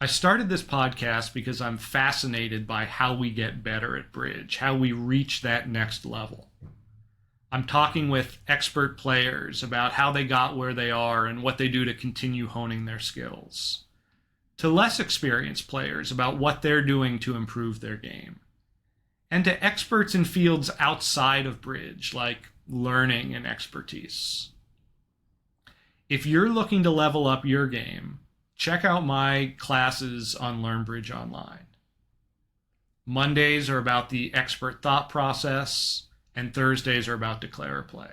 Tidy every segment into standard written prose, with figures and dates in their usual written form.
I started this podcast because I'm fascinated by how we get better at bridge, how we reach that next level. I'm talking with expert players about how they got where they are and what they do to continue honing their skills, to less experienced players about what they're doing to improve their game, and to experts in fields outside of bridge, like learning and expertise. If you're looking to level up your game, check out my classes on Learn Bridge Online. Mondays are about the expert thought process, and Thursdays are about declare or play.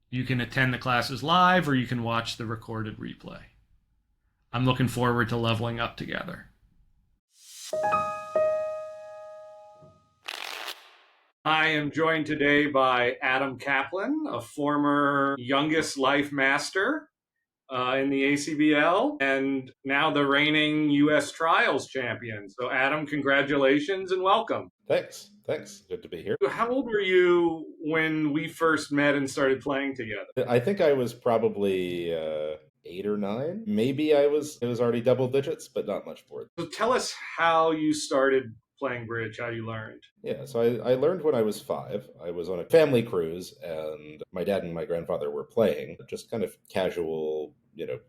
You can attend the classes live or you can watch the recorded replay. I'm looking forward to leveling up together. I am joined today by Adam Kaplan, a former youngest life master in the ACBL, and now the reigning U.S. Trials champion. So, Adam, congratulations and welcome. Thanks. Good to be here. How old were you when we first met and started playing together? I think I was probably 8 or 9. Maybe it was already double digits, but not much more. So, tell us how you started playing bridge, how you learned. Yeah, so I learned when I was 5. I was on a family cruise, and my dad and my grandfather were playing just kind of casual,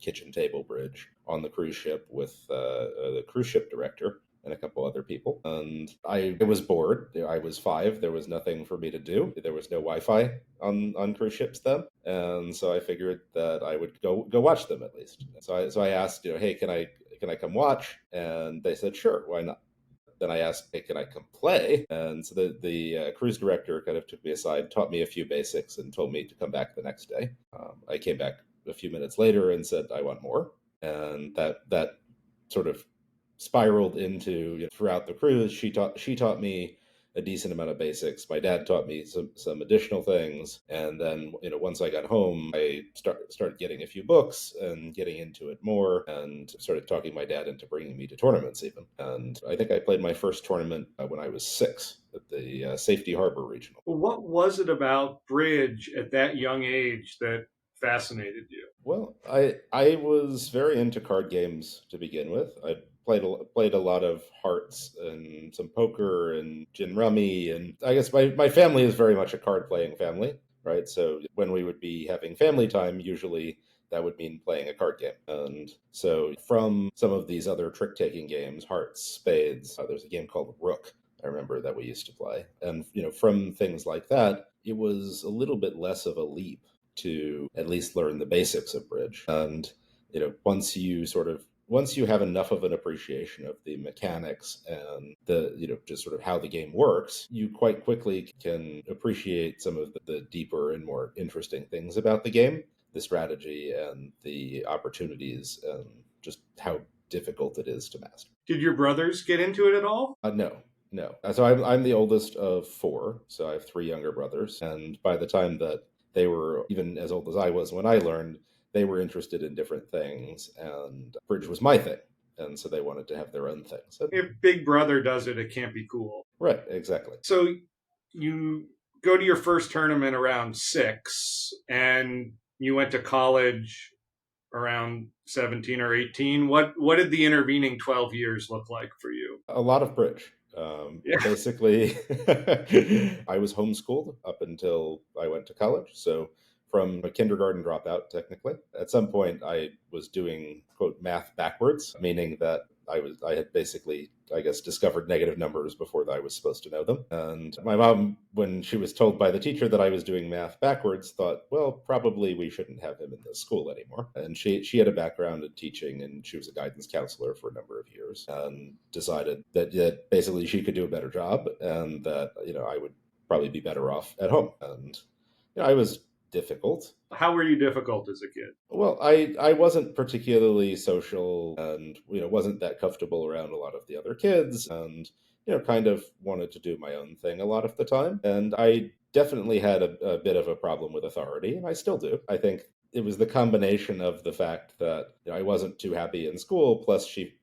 kitchen table bridge on the cruise ship with the cruise ship director and a couple other people. And I was bored. I was 5. There was nothing for me to do. There was no Wi-Fi on cruise ships then, and so I figured that I would go watch them at least. So I asked, hey, can I come watch? And they said, sure, why not? Then I asked, hey, can I come play? And so the cruise director kind of took me aside, taught me a few basics, and told me to come back the next day. I came back a few minutes later and said, I want more. And that sort of spiraled into, throughout the cruise. She taught me a decent amount of basics. My dad taught me some additional things, and then once I got home, I started getting a few books and getting into it more, and started talking my dad into bringing me to tournaments even. And I think I played my first tournament when I was 6 at the Safety Harbor Regional. What was it about bridge at that young age that fascinated you? Well, I was very into card games to begin with. I played a lot of hearts and some poker and gin rummy, and I guess my family is very much a card playing family, right? So when we would be having family time, usually that would mean playing a card game. And so from some of these other trick taking games, hearts, spades, there's a game called Rook, I remember, that we used to play. And from things like that, it was a little bit less of a leap to at least learn the basics of bridge. And once you have enough of an appreciation of the mechanics and the just sort of how the game works, you quite quickly can appreciate some of the deeper and more interesting things about the game, the strategy and the opportunities, and just how difficult it is to master. Did your brothers get into it at all? No. So I'm the oldest of 4, so I have 3 younger brothers, and by the time that they were even as old as I was when I learned, they were interested in different things, and bridge was my thing. And so they wanted to have their own thing. So, if Big Brother does it, it can't be cool. Right, exactly. So you go to your first tournament around 6, and you went to college around 17 or 18. What did the intervening 12 years look like for you? A lot of bridge. Yeah. Basically, I was homeschooled up until I went to college. So from a kindergarten dropout, technically. At some point, I was doing, quote, math backwards, meaning that I had basically, I guess, discovered negative numbers before I was supposed to know them. And my mom, when she was told by the teacher that I was doing math backwards, thought, well, probably we shouldn't have him in this school anymore. And she had a background in teaching, and she was a guidance counselor for a number of years, and decided that basically she could do a better job, and that, I would probably be better off at home. And I was difficult. How were you difficult as a kid? Well, I wasn't particularly social, and wasn't that comfortable around a lot of the other kids, and kind of wanted to do my own thing a lot of the time. And I definitely had a bit of a problem with authority, and I still do. I think it was the combination of the fact that I wasn't too happy in school, plus she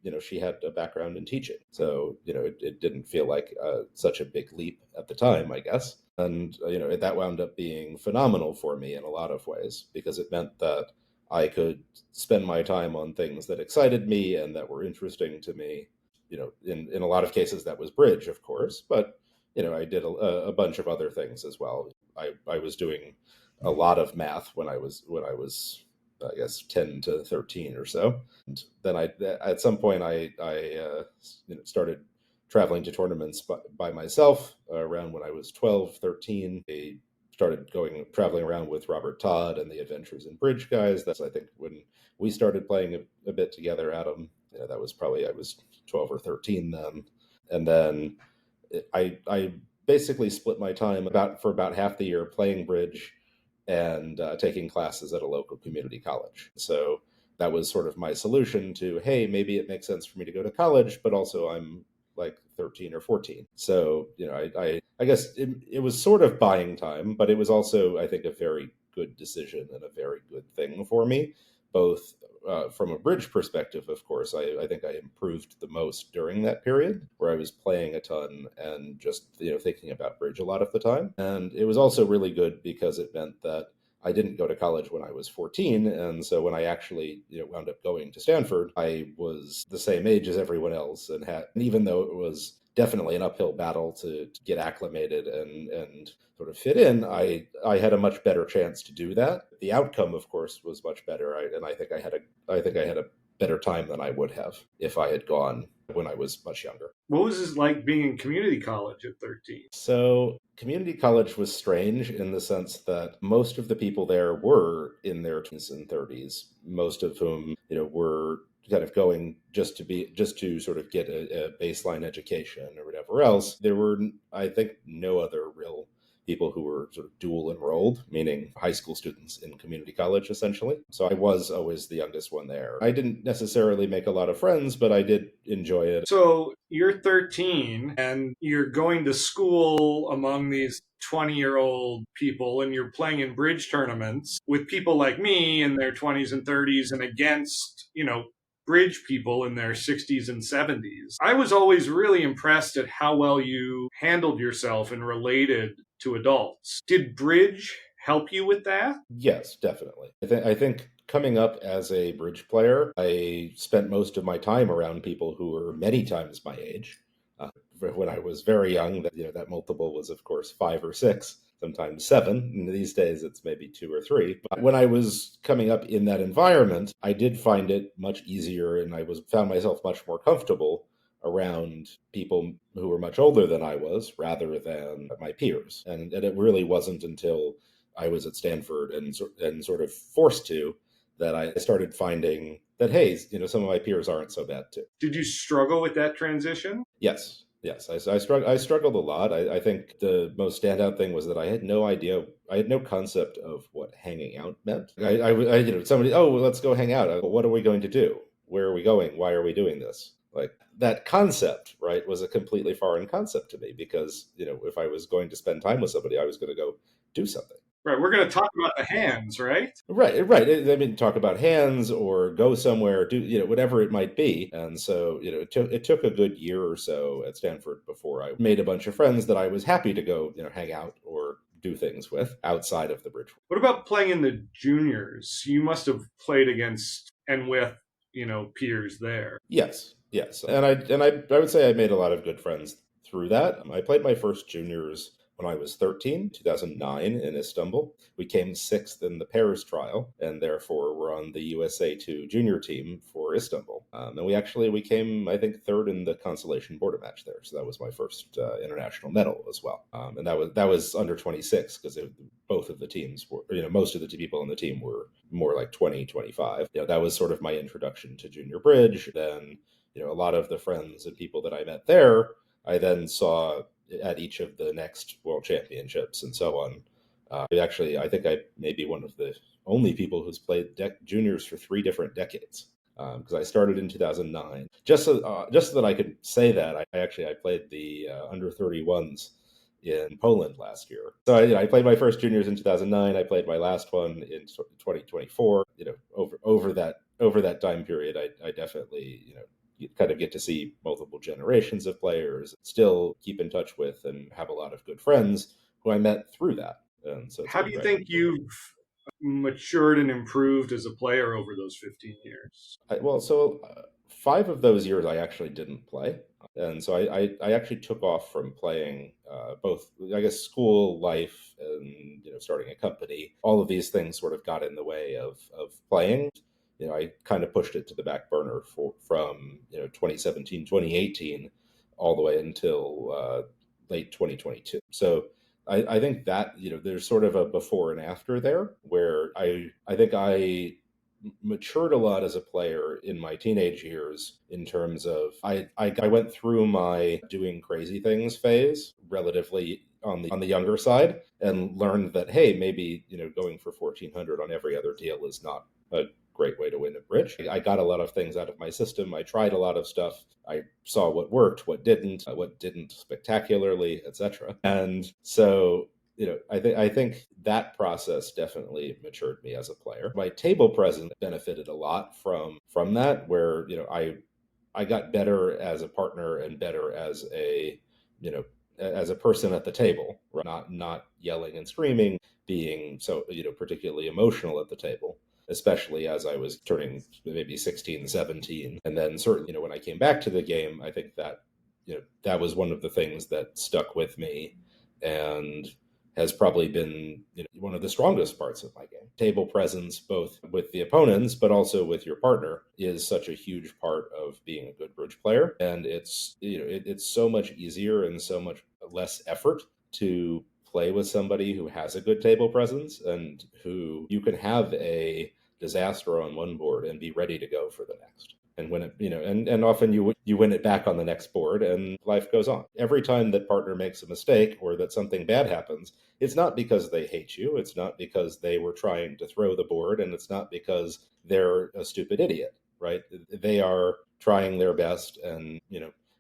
had a background in teaching, so it didn't feel like such a big leap at the time, I guess. And that wound up being phenomenal for me in a lot of ways, because it meant that I could spend my time on things that excited me and that were interesting to me. In a lot of cases that was bridge, of course, but I did a bunch of other things as well. I was doing a lot of math when I was I guess 10 to 13 or so. And then at some point I started traveling to tournaments by myself around when I was 12, 13. I started traveling around with Robert Todd and the Adventures in Bridge guys. That's, I think, when we started playing a bit together, Adam. That was probably, I was 12 or 13 then. And then I basically split my time for about half the year playing bridge and taking classes at a local community college. So that was sort of my solution to, hey, maybe it makes sense for me to go to college, but also I'm like 13 or 14. So, I guess it was sort of buying time, but it was also, I think, a very good decision and a very good thing for me, both from a bridge perspective. Of course, I think I improved the most during that period where I was playing a ton and just thinking about bridge a lot of the time. And it was also really good because it meant that I didn't go to college when I was 14, and so when I actually wound up going to Stanford, I was the same age as everyone else, and even though it was definitely an uphill battle to get acclimated and sort of fit in, I had a much better chance to do that. The outcome, of course, was much better, and I think I had a better time than I would have if I had gone when I was much younger. What was it like being in community college at 13? So, community college was strange in the sense that most of the people there were in their 20s and 30s, most of whom, were kind of going just to sort of get a baseline education or whatever else. There were, I think, no other real people who were sort of dual enrolled, meaning high school students in community college, essentially. So I was always the youngest one there. I didn't necessarily make a lot of friends, but I did enjoy it. So you're 13 and you're going to school among these 20-year-old people, and you're playing in bridge tournaments with people like me in their 20s and 30s and against, bridge people in their 60s and 70s. I was always really impressed at how well you handled yourself and related to adults. Did bridge help you with that? Yes, definitely. I think coming up as a bridge player, I spent most of my time around people who were many times my age. When I was very young, that multiple was, of course, 5 or 6, sometimes 7. And these days, it's maybe 2 or 3. But when I was coming up in that environment, I did find it much easier, and found myself much more comfortable around people who were much older than I was, rather than my peers. And it really wasn't until I was at Stanford and sort of forced to, that I started finding that, hey, some of my peers aren't so bad too. Did you struggle with that transition? Yes, yes, I struggled a lot. I think the most standout thing was that I had no idea, I had no concept of what hanging out meant. Somebody, oh, well, let's go hang out. Well, what are we going to do? Where are we going? Why are we doing this? Like, that concept, right, was a completely foreign concept to me, because if I was going to spend time with somebody, I was going to go do something. Right, we're going to talk about the hands, right? Right, right. I mean, talk about hands or go somewhere, do whatever it might be. And so it took a good year or so at Stanford before I made a bunch of friends that I was happy to go hang out or do things with outside of the bridge. What about playing in the juniors? You must have played against and with, peers there. Yes, yes, and I would say I made a lot of good friends through that. I played my first juniors when I was 13, 2009, in Istanbul. We came sixth in the pairs trial, and therefore were on the USA2 junior team for Istanbul. And we came, I think, third in the consolation border match there. So that was my first international medal as well. And that was under 26, because both of the teams were, most of the people on the team were more like 20, 25. That was sort of my introduction to junior bridge. Then, a lot of the friends and people that I met there, I then saw at each of the next world championships and so on. I think I may be one of the only people who's played juniors for 3 different decades, because I started in 2009. Just so that I could say that, I played the under 31s in Poland last year. So I played my first juniors in 2009. I played my last one in 2024. Over that time period, I definitely you kind of get to see multiple generations of players, still keep in touch with, and have a lot of good friends who I met through that. And so it's How do been you great. think you've matured and improved as a player over those 15 years? Five of those years I actually didn't play. And so I actually took off from playing both, I guess, school life and, starting a company. All of these things sort of got in the way of playing. I kind of pushed it to the back burner from 2017, 2018, all the way until late 2022. So I think that, there's sort of a before and after there where I think I matured a lot as a player in my teenage years in terms of I went through my doing crazy things phase relatively on the younger side and learned that, hey, maybe going for 1400 on every other deal is not a great way to win at bridge. I got a lot of things out of my system. I tried a lot of stuff. I saw what worked, what didn't spectacularly, etc. And so I think that process definitely matured me as a player. My table presence benefited a lot from that, where I got better as a partner and better as a you know as a person at the table, right? Not yelling and screaming, being so particularly emotional at the table, especially as I was turning maybe 16, 17. And then certainly, when I came back to the game, I think that that was one of the things that stuck with me and has probably been one of the strongest parts of my game. Table presence, both with the opponents but also with your partner, is such a huge part of being a good bridge player, and it's so much easier and so much less effort to play with somebody who has a good table presence and who you can have a disaster on one board and be ready to go for the next and win it, and often you win it back on the next board and life goes on. Every time that partner makes a mistake or that something bad happens, it's not because they hate you, it's not because they were trying to throw the board, and it's not because they're a stupid idiot, right? They are trying their best and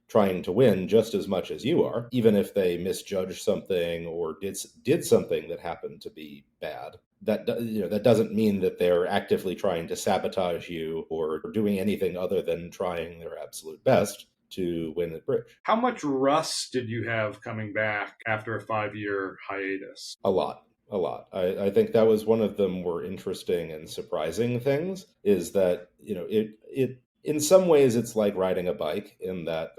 trying to win just as much as you are, even if they misjudged something or did something that happened to be bad. That doesn't mean that they're actively trying to sabotage you or doing anything other than trying their absolute best to win at bridge. How much rust did you have coming back after a 5-year hiatus? A lot. A lot. I think that was one of the more interesting and surprising things, is that it in some ways it's like riding a bike, in that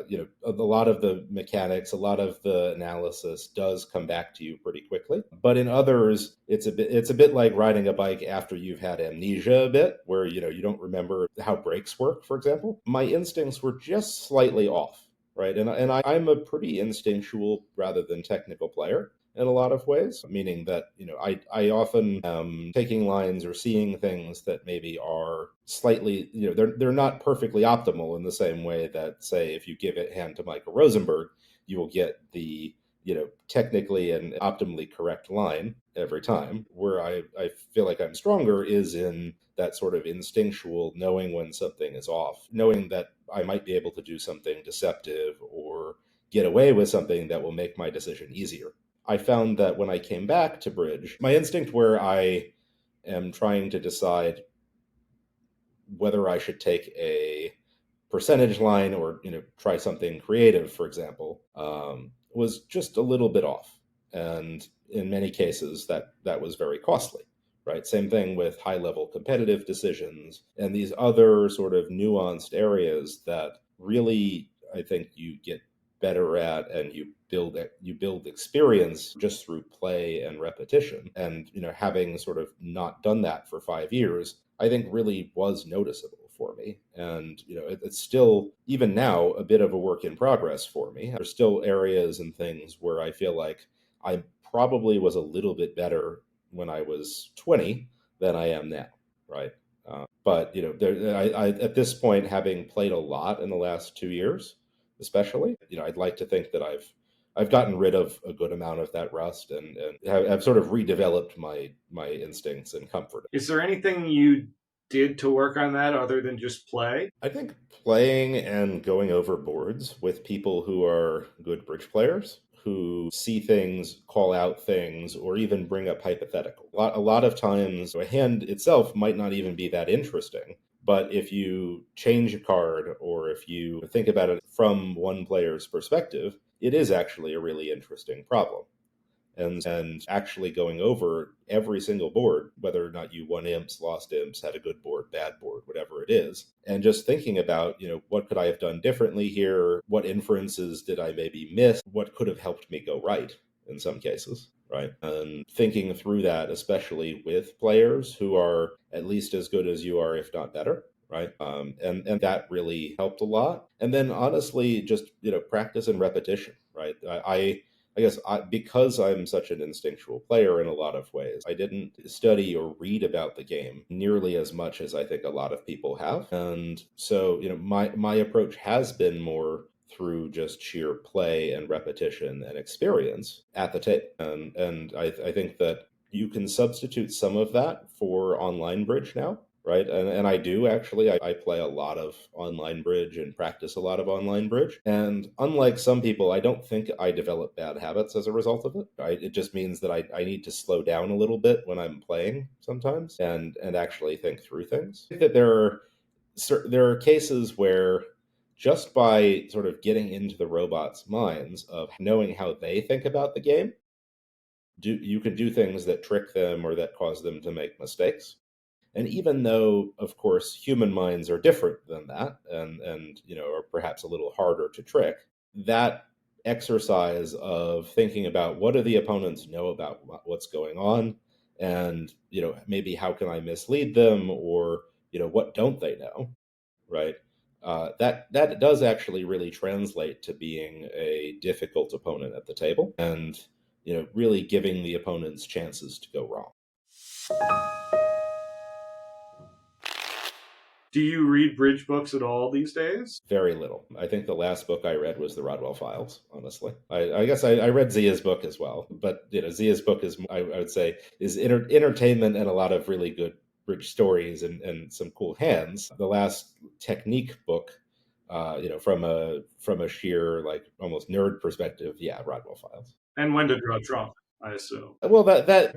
a lot of the mechanics, a lot of the analysis does come back to you pretty quickly, but in others it's a bit like riding a bike after you've had amnesia a bit, where you don't remember how brakes work, for example. My instincts were just slightly off, right? I'm a pretty instinctual rather than technical player in a lot of ways, meaning that I often am taking lines or seeing things that maybe are slightly they're not perfectly optimal, in the same way that, say, if you give it hand to Michael Rosenberg, you will get the technically and optimally correct line every time. Where I feel like I'm stronger is in that sort of instinctual knowing when something is off, knowing that I might be able to do something deceptive or get away with something that will make my decision easier. I found that when I came back to bridge, my instinct, where I am trying to decide whether I should take a percentage line or try something creative, for example, was just a little bit off, and in many cases that was very costly. Right. Same thing with high level competitive decisions and these other sort of nuanced areas that really, I think, you get better at, and you build experience just through play and repetition. And having sort of not done that for 5 years, I think really was noticeable for me. And it's still, even now, a bit of a work in progress for me. There's still areas and things where I feel like I probably was a little bit better when I was 20 than I am now, right? But at this point, having played a lot in the last 2 years, especially, I'd like to think that I've gotten rid of a good amount of that rust, and have sort of redeveloped my instincts and comfort. Is there anything you did to work on that other than just play? I think playing and going over boards with people who are good bridge players, who see things, call out things, or even bring up hypothetical. A lot of times, a hand itself might not even be that interesting, but if you change a card, or if you think about it from one player's perspective, it is actually a really interesting problem. and actually going over every single board, whether or not you won imps, lost imps, had a good board, bad board, whatever it is, and just thinking about, what could I have done differently here? What inferences did I maybe miss? What could have helped me go right in some cases, right? And thinking through that, especially with players who are at least as good as you are, if not better, right? And that really helped a lot. And then honestly, just practice and repetition, right? I guess because I'm such an instinctual player in a lot of ways, I didn't study or read about the game nearly as much as I think a lot of people have. And so, my approach has been more through just sheer play and repetition and experience at the table. And I think that you can substitute some of that for online bridge now, right? And I do actually. I play a lot of online bridge and practice a lot of online bridge. And unlike some people, I don't think I develop bad habits as a result of it, right? It just means that I need to slow down a little bit when I'm playing sometimes and actually think through things. I think that there are cases where just by sort of getting into the robots' minds of knowing how they think about the game, you can do things that trick them or that cause them to make mistakes. And even though, of course, human minds are different than that, and are perhaps a little harder to trick, that exercise of thinking about what do the opponents know about what's going on, and maybe how can I mislead them, or what don't they know, right? That does actually really translate to being a difficult opponent at the table, and really giving the opponents chances to go wrong. Do you read bridge books at all these days? Very little. I think the last book I read was the Rodwell Files, honestly. I guess I read Zia's book as well, but Zia's book is, I would say, is entertainment and a lot of really good bridge stories and some cool hands. The last technique book, from a sheer like almost nerd perspective, yeah, Rodwell Files. And When to Draw Trump, I assume. Well, that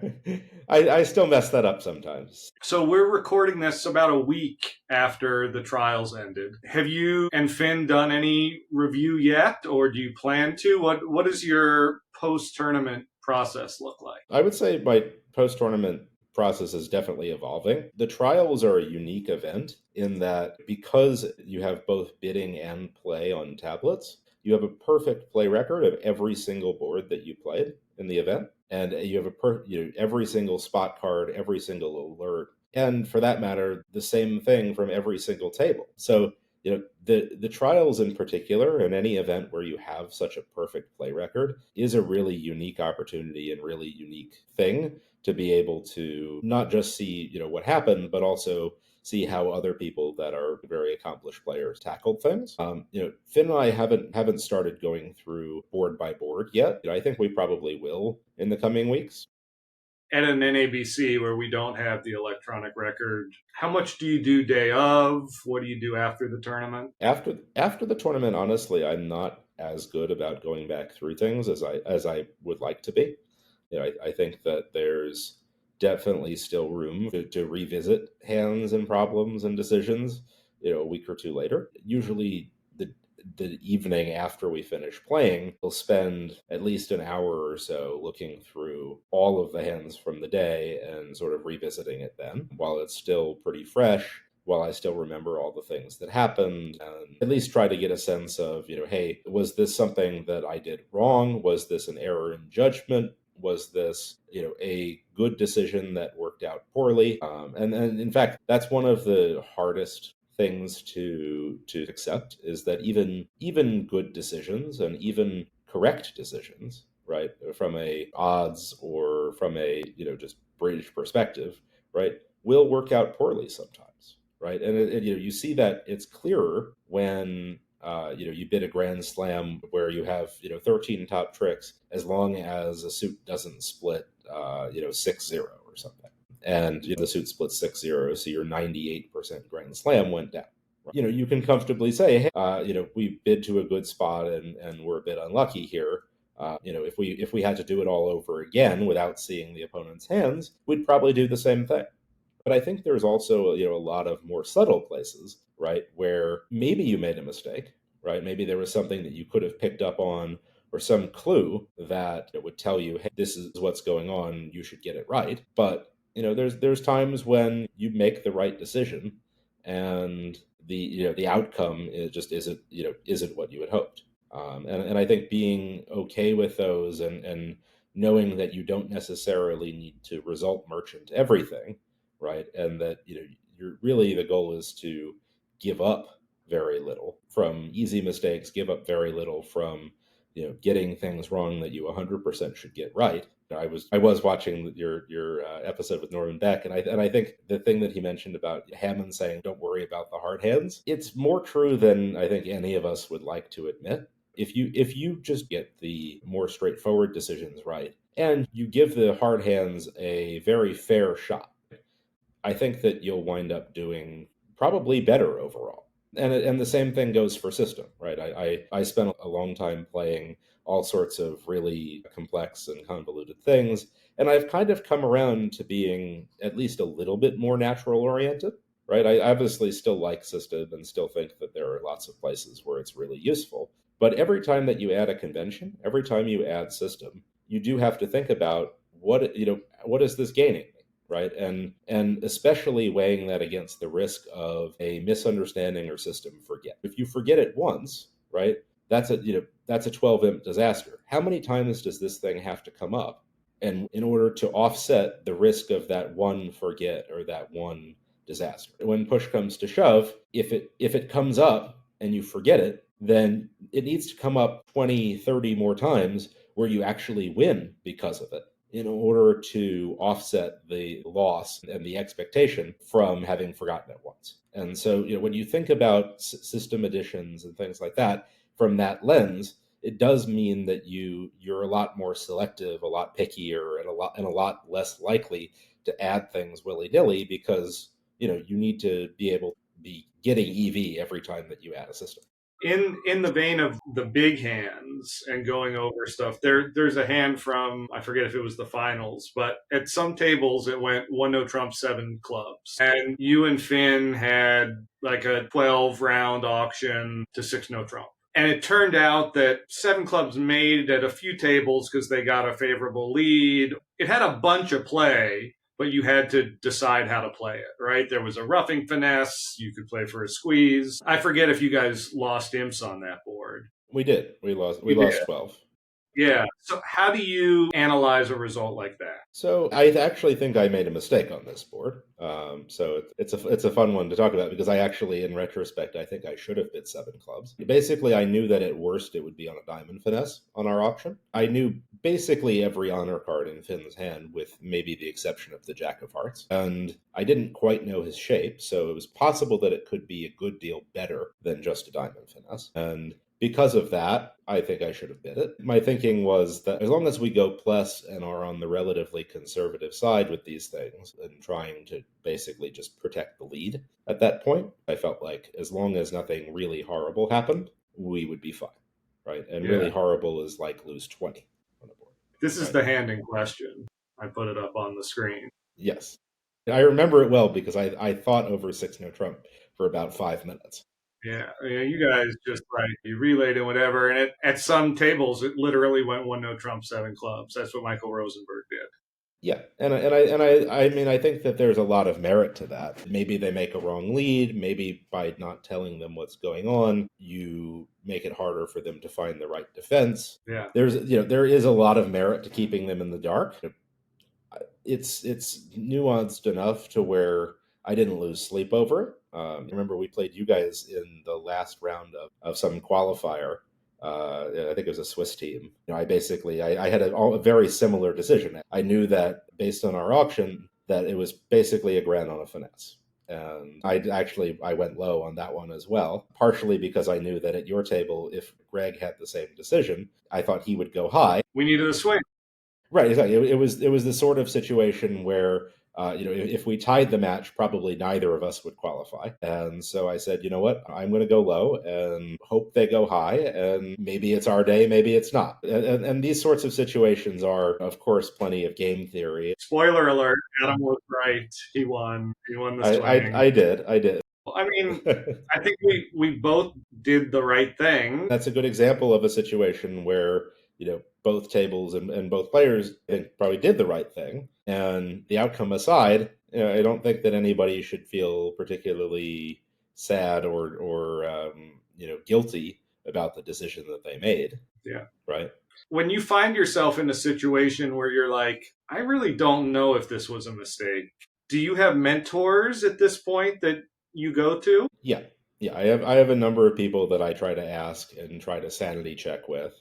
I still mess that up sometimes. So we're recording this about a week after the trials ended. Have you and Finn done any review yet, or do you plan to? What does your post-tournament process look like? I would say my post-tournament process is definitely evolving. The trials are a unique event in that because you have both bidding and play on tablets, you have a perfect play record of every single board that you played in the event, and you have every single spot card, every single alert, and for that matter, the same thing from every single table. So the trials in particular, and any event where you have such a perfect play record, is a really unique opportunity and really unique thing to be able to not just see what happened, but also see how other people that are very accomplished players tackled things. Finn and I haven't started going through board by board yet. I think we probably will in the coming weeks. At an NABC where we don't have the electronic record, how much do you do day of? What do you do after the tournament? After the tournament, honestly, I'm not as good about going back through things as I would like to be. I think that there's definitely still room to revisit hands and problems and decisions, a week or two later. Usually the evening after we finish playing, we'll spend at least an hour or so looking through all of the hands from the day and sort of revisiting it then, while it's still pretty fresh, while I still remember all the things that happened, and at least try to get a sense of, hey, was this something that I did wrong? Was this an error in judgment? Was this, a good decision that worked out poorly? And in fact, that's one of the hardest things to accept, is that even good decisions and even correct decisions, right, from a odds or from a just British perspective, right, will work out poorly sometimes, right? And you see that it's clearer when you bid a grand slam where you have 13 top tricks, as long as a suit doesn't split 6-0 or something, and the suit splits 6-0, so your 98% grand slam went down. You can comfortably say, hey, we bid to a good spot and we're a bit unlucky here. If we had to do it all over again without seeing the opponent's hands, we'd probably do the same thing. But I think there's also a lot of more subtle places, right, where maybe you made a mistake, right? Maybe there was something that you could have picked up on or some clue that it would tell you, hey, this is what's going on, you should get it right. But there's times when you make the right decision, and the outcome just isn't what you had hoped. And I think being okay with those, and knowing that you don't necessarily need to result merchant everything, right? And that you're really, the goal is to give up very little from easy mistakes, give up very little from getting things wrong that you 100% should get right. I was watching your episode with Norman Beck, and I think the thing that he mentioned about Hammond saying, "Don't worry about the hard hands," it's more true than I think any of us would like to admit. If you just get the more straightforward decisions right, and you give the hard hands a very fair shot, I think that you'll wind up doing probably better overall. And the same thing goes for system, right? I spent a long time playing all sorts of really complex and convoluted things, and I've kind of come around to being at least a little bit more natural oriented, right? I obviously still like system and still think that there are lots of places where it's really useful. But every time that you add a convention, every time you add system, you do have to think about what is this gaining? Right, and especially weighing that against the risk of a misunderstanding or system forget. If you forget it once, right, that's a 12 imp disaster. How many times does this thing have to come up, and in order to offset the risk of that one forget or that one disaster? When push comes to shove, if it comes up and you forget it, then it needs to come up 20, 30 more times where you actually win because of it, in order to offset the loss and the expectation from having forgotten it once. And so, when you think about system additions and things like that from that lens, it does mean that you're a lot more selective, a lot pickier, and a lot less likely to add things willy-nilly, because you need to be able to be getting EV every time that you add a system. In the vein of the big hands and going over stuff, there's a hand from, I forget if it was the finals, but at some tables it went 1 no trump 7 clubs, and you and Finn had like a 12 round auction to 6 no trump. And it turned out that 7 clubs made at a few tables because they got a favorable lead. It had a bunch of play, but you had to decide how to play it, right? There was a roughing finesse. You could play for a squeeze. I forget if you guys lost imps on that board. We did. We lost 12. Yeah. So how do you analyze a result like that? So I actually think I made a mistake on this board. So it's a fun one to talk about, because I actually, in retrospect, I think I should have bid 7 clubs. Basically, I knew that at worst it would be on a diamond finesse on our auction. I knew basically every honor card in Finn's hand, with maybe the exception of the Jack of Hearts. And I didn't quite know his shape, so it was possible that it could be a good deal better than just a diamond finesse. And because of that, I think I should have bid it. My thinking was that as long as we go plus and are on the relatively conservative side with these things, and trying to basically just protect the lead at that point, I felt like as long as nothing really horrible happened, we would be fine, right? And really horrible is like lose 20 on the board. This is the hand in question. I put it up on the screen. Yes. I remember it well because I thought over 6 no trump for about 5 minutes. Yeah, you guys just you relayed and whatever, and at some tables it literally went 1 no trump 7 clubs. That's what Michael Rosenberg did. Yeah, and I mean, I think that there's a lot of merit to that. Maybe they make a wrong lead. Maybe by not telling them what's going on, you make it harder for them to find the right defense. Yeah, there is a lot of merit to keeping them in the dark. It's nuanced enough to where I didn't lose sleep over it. Remember, we played you guys in the last round of some qualifier. I think it was a Swiss team. I had a very similar decision. I knew that based on our auction that it was basically a grand on a finesse. And I went low on that one as well, partially because I knew that at your table, if Greg had the same decision, I thought he would go high. We needed a swing. Right, exactly. It was the sort of situation where if we tied the match, probably neither of us would qualify. And so I said, you know what, I'm going to go low and hope they go high. And maybe it's our day, maybe it's not. And these sorts of situations are, of course, plenty of game theory. Spoiler alert, Adam was right. He won. He won the swing. I did. I mean, I think we both did the right thing. That's a good example of a situation where both tables and both players, I think, probably did the right thing. And the outcome aside, I don't think that anybody should feel particularly sad or guilty about the decision that they made. Yeah. Right. When you find yourself in a situation where you're like, I really don't know if this was a mistake, do you have mentors at this point that you go to? Yeah. Yeah, I have a number of people that I try to ask and try to sanity check with.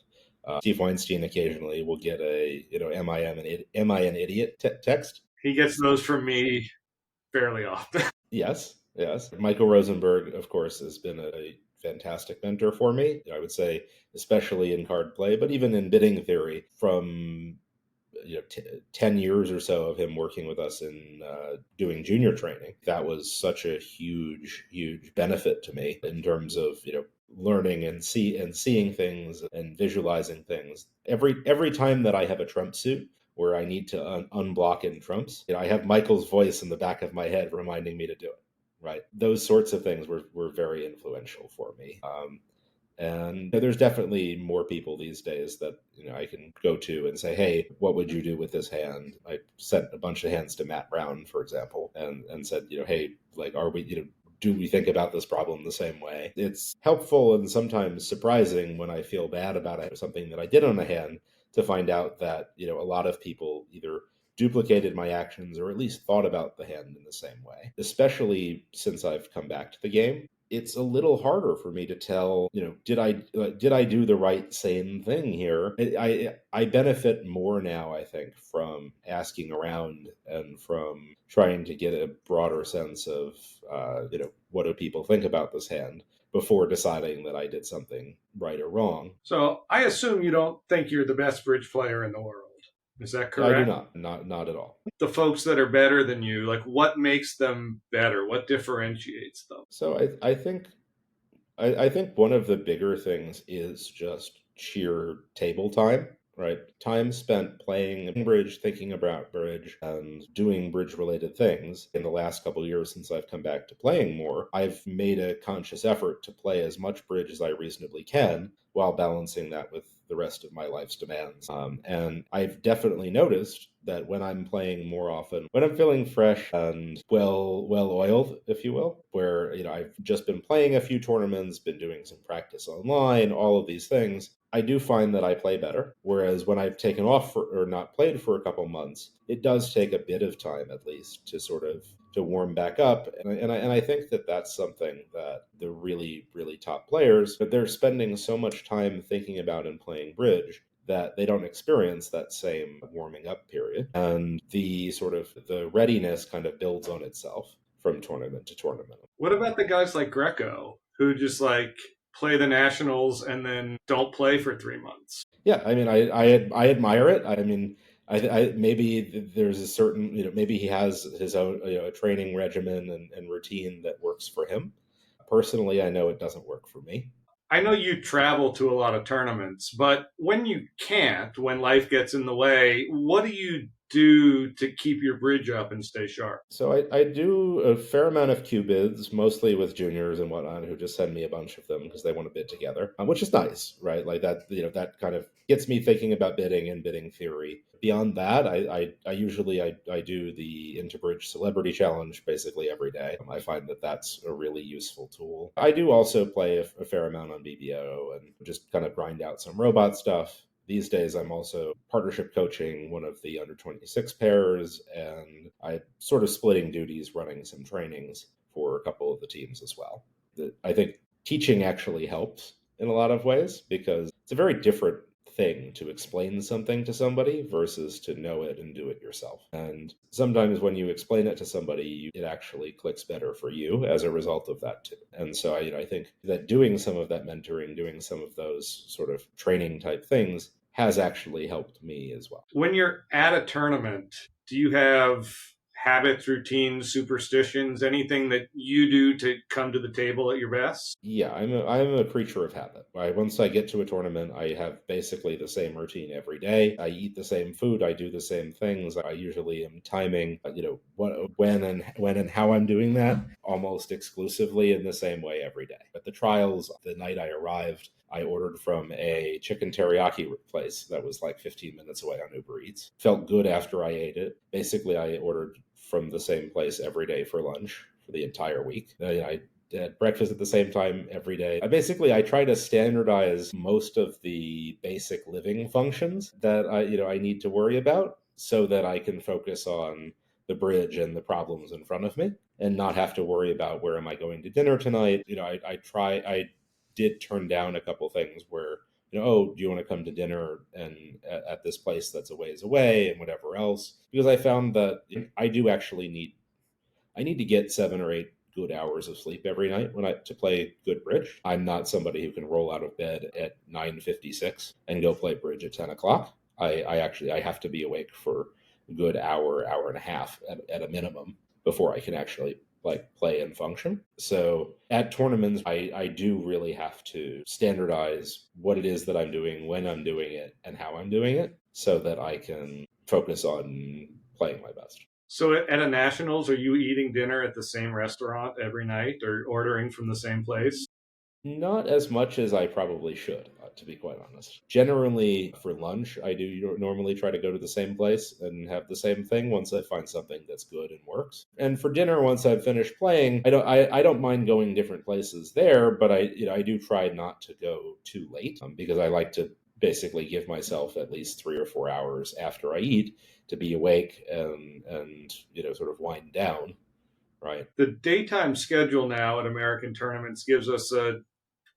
Steve Weinstein occasionally will get a am I an idiot text. He gets those from me fairly often. Yes, yes. Michael Rosenberg, of course, has been a fantastic mentor for me. I would say, especially in card play, but even in bidding theory, from 10 years or so of him working with us in doing junior training. That was such a huge benefit to me in terms of learning and seeing things and visualizing things. Every time that I have a trump suit where I need to unblock in trumps, I have Michael's voice in the back of my head reminding me to do it. Right, those sorts of things were very influential for me. And there's definitely more people these days that I can go to and say, hey, what would you do with this hand? I sent a bunch of hands to Matt Brown, for example, and said, hey, like, are we, do we think about this problem the same way? It's helpful and sometimes surprising when I feel bad about something that I did on a hand to find out that, a lot of people either duplicated my actions or at least thought about the hand in the same way. Especially since I've come back to the game, it's a little harder for me to tell, did I do the right same thing here? I benefit more now, I think, from asking around and from trying to get a broader sense of, what do people think about this hand before deciding that I did something right or wrong. So I assume you don't think you're the best bridge player in the world. Is that correct? I do not at all. The folks that are better than you, like, what makes them better? What differentiates them? So I think one of the bigger things is just sheer table time, right? Time spent playing bridge, thinking about bridge, and doing bridge related things. In the last couple of years since I've come back to playing more, I've made a conscious effort to play as much bridge as I reasonably can while balancing that with the rest of my life's demands. And I've definitely noticed that when I'm playing more often, when I'm feeling fresh and well oiled, if you will, where I've just been playing a few tournaments, been doing some practice online, all of these things, I do find that I play better. Whereas when I've taken off or not played for a couple months, it does take a bit of time at least to sort of to warm back up. And I think that that's something that the really, really top players, that they're spending so much time thinking about and playing bridge that they don't experience that same warming up period. And the sort of the readiness kind of builds on itself from tournament to tournament. What about the guys like Greco who just like play the nationals and then don't play for 3 months? Yeah, I mean, I admire it. I mean, I maybe there's a certain, maybe he has his own, training regimen and routine that works for him. Personally, I know it doesn't work for me. I know you travel to a lot of tournaments, but when you can't, when life gets in the way, what do you do to keep your bridge up and stay sharp? So I do a fair amount of Q bids, mostly with juniors and whatnot, who just send me a bunch of them because they want to bid together, which is nice, right? Like that, that kind of gets me thinking about bidding and bidding theory. Beyond that, I usually do the Interbridge Celebrity Challenge basically every day. I find that that's a really useful tool. I do also play a fair amount on BBO and just kind of grind out some robot stuff. These days, I'm also partnership coaching one of the under 26 pairs, and I'm sort of splitting duties running some trainings for a couple of the teams as well. I think teaching actually helps in a lot of ways because it's a very different thing to explain something to somebody versus to know it and do it yourself. And sometimes when you explain it to somebody, it actually clicks better for you as a result of that too. And so I think that doing some of that mentoring, doing some of those sort of training type things has actually helped me as well. When you're at a tournament, do you have habits, routines, superstitions, anything that you do to come to the table at your best? Yeah, I'm a creature of habit. Once I get to a tournament, I have basically the same routine every day. I eat the same food. I do the same things. I usually am timing, when and how I'm doing that almost exclusively in the same way every day. But the trials, the night I arrived, I ordered from a chicken teriyaki place that was like 15 minutes away on Uber Eats. Felt good after I ate it. Basically, I ordered from the same place every day for lunch for the entire week. I at breakfast at the same time every day. I try to standardize most of the basic living functions that I need to worry about so that I can focus on the bridge and the problems in front of me and not have to worry about where am I going to dinner tonight. I did turn down a couple things where oh, do you want to come to dinner and at this place that's a ways away and whatever else, because I found that I need to get 7 or 8 good hours of sleep every night to play good bridge. I'm not somebody who can roll out of bed at 9:56 and go play bridge at 10 o'clock. I have to be awake for a good hour and a half at a minimum before I can actually like play and function. So at tournaments, I do really have to standardize what it is that I'm doing, when I'm doing it, and how I'm doing it, so that I can focus on playing my best. So at a nationals, are you eating dinner at the same restaurant every night or ordering from the same place? Not as much as I probably should, to be quite honest. Generally, for lunch, I do normally try to go to the same place and have the same thing once I find something that's good and works. And for dinner, once I've finished playing, I don't mind going different places there, but I do try not to go too late because I like to basically give myself at least 3 or 4 hours after I eat to be awake and sort of wind down. Right. The daytime schedule now at American tournaments gives us a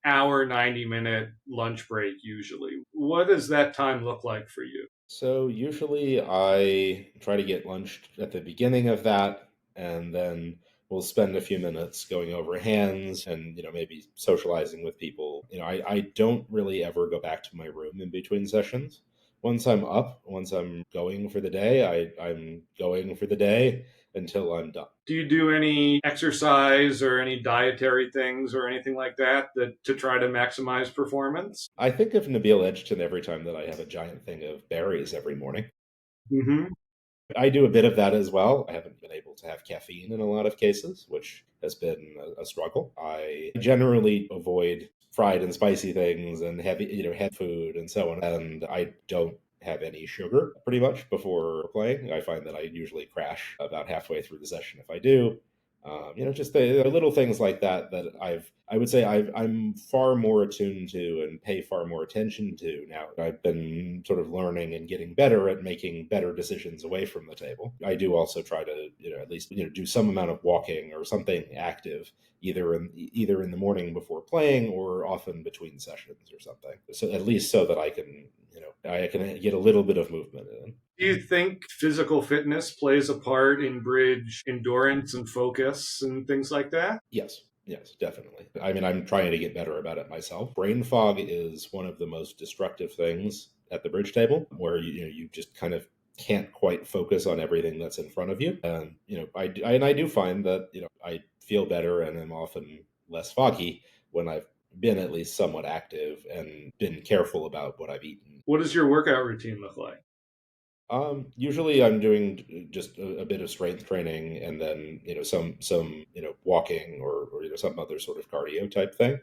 hour, 90-minute lunch break usually. What does that time look like for you? So usually I try to get lunch at the beginning of that, and then we'll spend a few minutes going over hands and maybe socializing with people. I don't really ever go back to my room in between sessions. Once I'm going for the day, I'm going for the day until I'm done. Do you do any exercise or any dietary things or anything like that to try to maximize performance? I think of Nabil Edgerton every time that I have a giant thing of berries every morning. Mm-hmm. I do a bit of that as well. I haven't been able to have caffeine in a lot of cases, which has been a struggle. I generally avoid fried and spicy things and heavy food and so on. And I don't have any sugar pretty much before playing. I find that I usually crash about halfway through the session if I do. Just the little things like that I would say I'm far more attuned to and pay far more attention to now. I've been sort of learning and getting better at making better decisions away from the table. I do also try to, at least, do some amount of walking or something active, either in the morning before playing or often between sessions or something. So at least so that I can get a little bit of movement in. Do you think physical fitness plays a part in bridge endurance and focus and things like that? Yes, definitely. I mean, I'm trying to get better about it myself. Brain fog is one of the most destructive things at the bridge table, where you just kind of can't quite focus on everything that's in front of you. And I do find that I feel better and am often less foggy when I've been at least somewhat active and been careful about what I've eaten. What does your workout routine look like? Usually I'm doing just a bit of strength training and then, some, walking or some other sort of cardio type thing,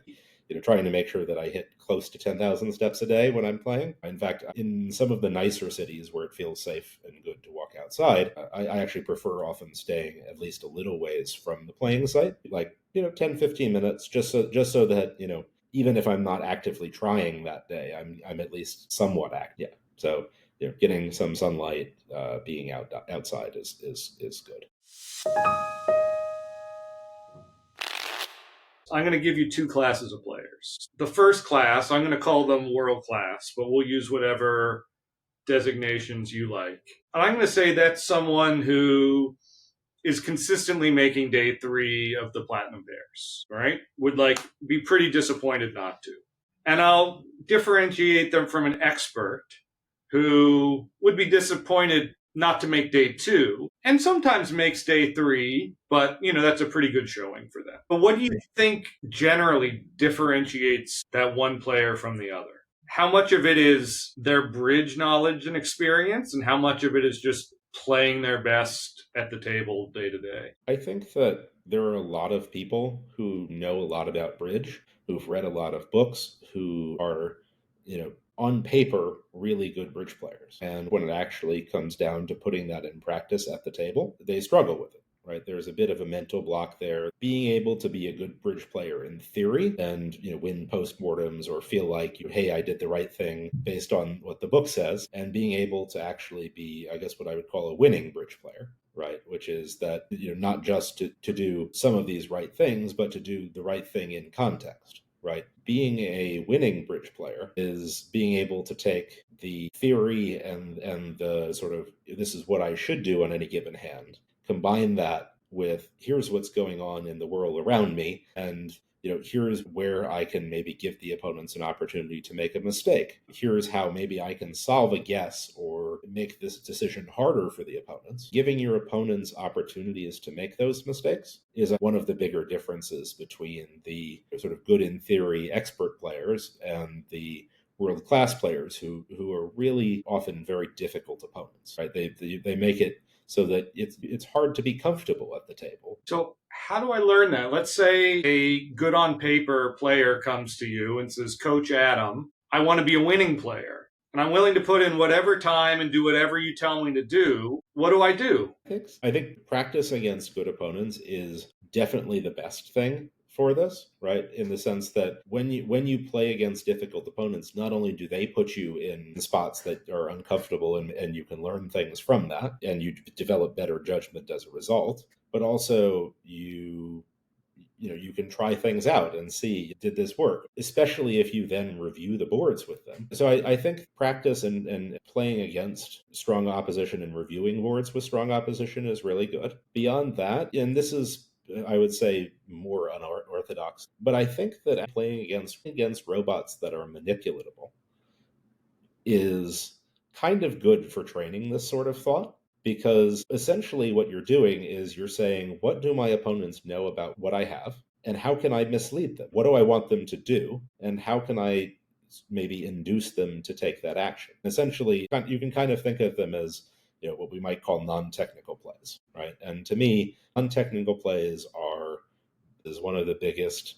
trying to make sure that I hit close to 10,000 steps a day when I'm playing. In fact, in some of the nicer cities where it feels safe and good to walk outside, I actually prefer often staying at least a little ways from the playing site, like, 10, 15 minutes, just so that, even if I'm not actively trying that day, I'm at least somewhat active. Yeah. So, getting some sunlight, being outside is good. I'm going to give you two classes of players. The first class, I'm going to call them world class, but we'll use whatever designations you like. And I'm going to say that's someone who is consistently making day 3 of the Platinum Bears, right? Would be pretty disappointed not to. And I'll differentiate them from an expert who would be disappointed not to make day 2, and sometimes makes day 3, but that's a pretty good showing for them. But what do you think generally differentiates that one player from the other? How much of it is their bridge knowledge and experience, and how much of it is just playing their best at the table day to day? I think that there are a lot of people who know a lot about bridge, who've read a lot of books, who are, on paper, really good bridge players. And when it actually comes down to putting that in practice at the table, they struggle with it. Right, there's a bit of a mental block there. Being able to be a good bridge player in theory and win postmortems or feel like hey, I did the right thing based on what the book says, and being able to actually be, I guess, what I would call a winning bridge player, right? Which is that not just to do some of these right things, but to do the right thing in context. Right, being a winning bridge player is being able to take the theory and the sort of this is what I should do on any given hand, combine that with here's what's going on in the world around me, and here's where I can maybe give the opponents an opportunity to make a mistake. Here's how maybe I can solve a guess or make this decision harder for the opponents. Giving your opponents opportunities to make those mistakes is one of the bigger differences between the sort of good in theory expert players and the world-class players who are really often very difficult opponents, right? They make it so that it's hard to be comfortable at the table. So how do I learn that? Let's say a good on paper player comes to you and says, Coach Adam, I want to be a winning player, and I'm willing to put in whatever time and do whatever you tell me to do. What do I do? I think practice against good opponents is definitely the best thing for this, right? In the sense that when you play against difficult opponents, not only do they put you in spots that are uncomfortable and you can learn things from that and you develop better judgment as a result, but also you can try things out and see, did this work? Especially if you then review the boards with them. So I think practice and playing against strong opposition and reviewing boards with strong opposition is really good. Beyond that, and this is, I would say, more unorthodox, but I think that playing against robots that are manipulatable is kind of good for training this sort of thought. Because essentially what you're doing is you're saying, what do my opponents know about what I have? And how can I mislead them? What do I want them to do? And how can I maybe induce them to take that action? Essentially, you can kind of think of them as what we might call non-technical plays, right? And to me, non-technical plays is one of the biggest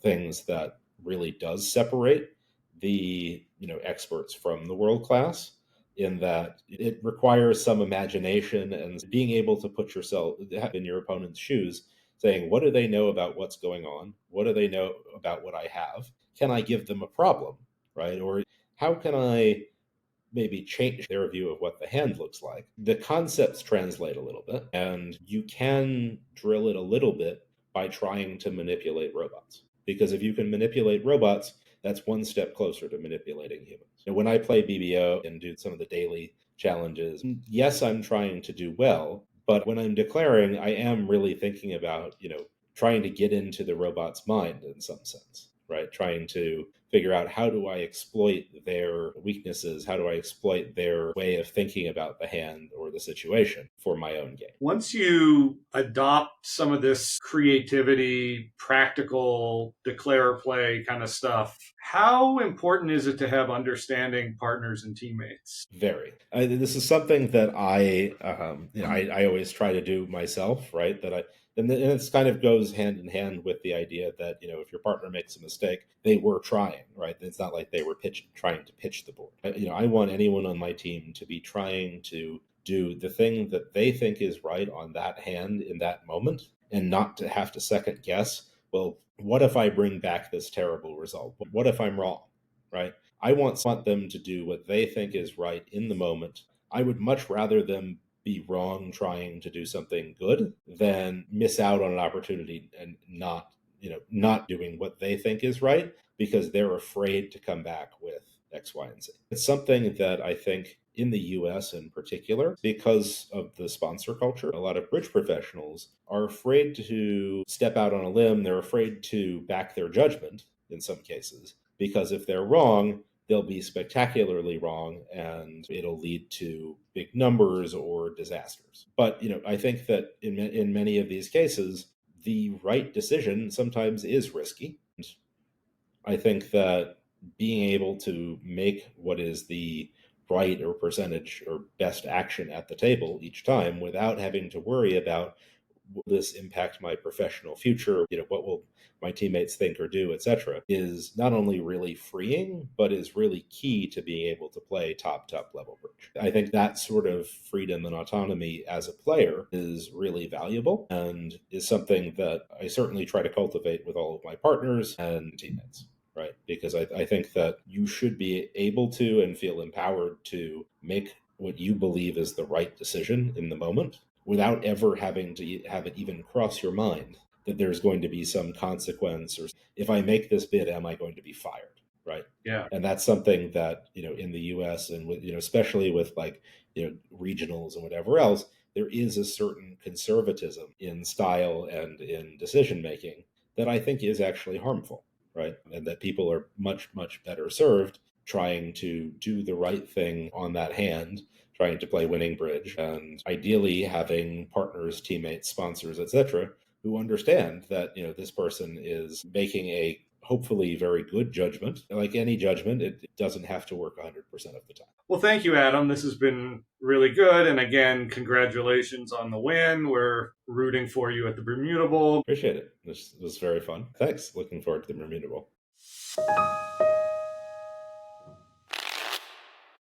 things that really does separate the experts from the world class, in that it requires some imagination and being able to put yourself in your opponent's shoes, saying, what do they know about what's going on? What do they know about what I have? Can I give them a problem, right? Or how can I maybe change their view of what the hand looks like? The concepts translate a little bit, and you can drill it a little bit by trying to manipulate robots. Because if you can manipulate robots, that's one step closer to manipulating humans. When I play BBO and do some of the daily challenges, yes, I'm trying to do well, but when I'm declaring, I am really thinking about, trying to get into the robot's mind in some sense, right? Trying to figure out, how do I exploit their weaknesses? How do I exploit their way of thinking about the hand or the situation for my own game? Once you adopt some of this creativity, practical, declare play kind of stuff, how important is it to have understanding partners and teammates? Very. This is something that I always try to do myself, right? And it's kind of goes hand in hand with the idea that, if your partner makes a mistake, they were trying, right? It's not like they were trying to pitch the board. I want anyone on my team to be trying to do the thing that they think is right on that hand in that moment, and not to have to second guess, well, what if I bring back this terrible result? What if I'm wrong, right? I want them to do what they think is right in the moment. I would much rather them be wrong trying to do something good than miss out on an opportunity and not doing what they think is right because they're afraid to come back with X, Y, and Z. It's something that I think in the US in particular, because of the sponsor culture, a lot of bridge professionals are afraid to step out on a limb. They're afraid to back their judgment in some cases, because if they're wrong, they'll be spectacularly wrong and it'll lead to big numbers or disasters. But, I think that in many of these cases, the right decision sometimes is risky. And I think that being able to make what is the right or percentage or best action at the table each time without having to worry about, will this impact my professional future, what will my teammates think or do, etc., is not only really freeing but is really key to being able to play top level bridge. I think that sort of freedom and autonomy as a player is really valuable and is something that I certainly try to cultivate with all of my partners and teammates. Right, because I think that you should be able to and feel empowered to make what you believe is the right decision in the moment without ever having to have it even cross your mind that there's going to be some consequence, or if I make this bid, am I going to be fired? Right. Yeah. And that's something that, in the US and with, especially with like, regionals and whatever else, there is a certain conservatism in style and in decision making that I think is actually harmful. Right. And that people are much, much better served trying to do the right thing on that hand, trying to play winning bridge, and ideally having partners, teammates, sponsors, etc., who understand that this person is making a hopefully very good judgment. Like any judgment, it doesn't have to work 100% of the time. Well, thank you, Adam. This has been really good. And again, congratulations on the win. We're rooting for you at the Bermuda Bowl. Appreciate it. This was very fun. Thanks. Looking forward to the Bermuda Bowl.